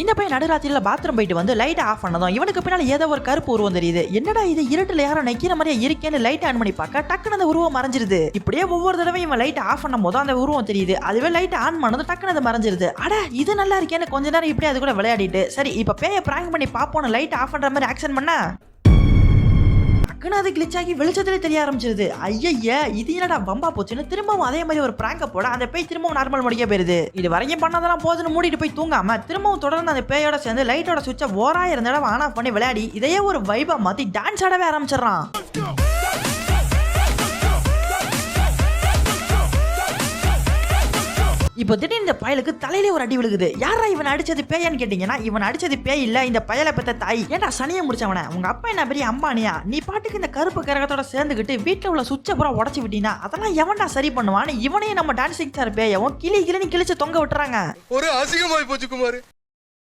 இந்த பையன் நடுராத்திரியில பாத்ரூம் போயிட்டு வந்து லைட் ஆஃப் பண்ணதும் இவனுக்கு பின்னால ஏதோ ஒரு கருப்பு உருவம் தெரியுது. என்னடா இது இருட்டுல யாரும் நிக்கிற மாதிரியே இருக்கேன்னு லைட் ஆன் பண்ணி பார்க்க டக்குனு அந்த உருவம் மறைஞ்சிருது. இப்படியே ஒவ்வொரு தடவையும் இவன் லைட் ஆஃப் பண்ணும் போது அந்த உருவம் தெரியுது. அதுவே லைட் ஆன் பண்ணதும் டக்குனு அது மறைஞ்சிருது. அட இது நல்லா இருக்கேன்னு கொஞ்ச நேரம் இப்படி அது கூட விளையாடிட்டு சரி இப்ப பேய பிராங்க் பண்ணி பாப்போன்னு லைட் ஆஃப் பண்ற மாதிரி ஆக்ஷன் பண்ணா அது கிளிச் ஆகி வெளிச்சத்திலே தெரிய ஆரம்பிச்சிருது. ஐயா இது என்னடா பம்பா போச்சுன்னு திரும்பவும் அதே மாதிரி ஒரு பிராங்க போட அந்த பேய் திரும்பவும் நார்மல் முடிக்க போயிருது. இது வரைக்கும் பண்ணதெல்லாம் போதுன்னு மூடிட்டு போய் தூங்காம திரும்பவும் தொடர்ந்து அந்த பேயோட சேர்ந்து லைட்டோட சுவிட்சை 1000 தடவை ஆன் ஆஃப் பண்ணி விளையாடி இதையே ஒரு வைபா மாத்தி டான்ஸ் ஆடவே ஆரம்பிச்சிடறான். இப்போ திடீர்னு இந்த பயலுக்கு தலையிலே ஒரு அடி விழுகுது. யாரா இவன் அடிச்சது பேயான்னு கேட்டீங்கன்னா இவன் அடிச்சது பேய் இல்ல, இந்த பயலை பெத்த தாய். ஏன்டா சனியை முடிச்சவன உங்க அப்பா என்ன பெரிய அம்பானியா? நீ பாட்டுக்கு இந்த கருப்பு கரகத்தோட சேர்ந்துக்கிட்டு வீட்டுல உள்ள சுவிட்சை பூரா உடச்சு விட்டீங்கன்னா அதெல்லாம் எவன்டா சரி பண்ணுவான்னு இவனையும் நம்ம டான்சிங் சார் பேயவும் கிளி கிளின்னு கிழிச்சு தொங்க விட்டுறாங்க. ஒரு அசிங்கமாய் போச்சு குமார்.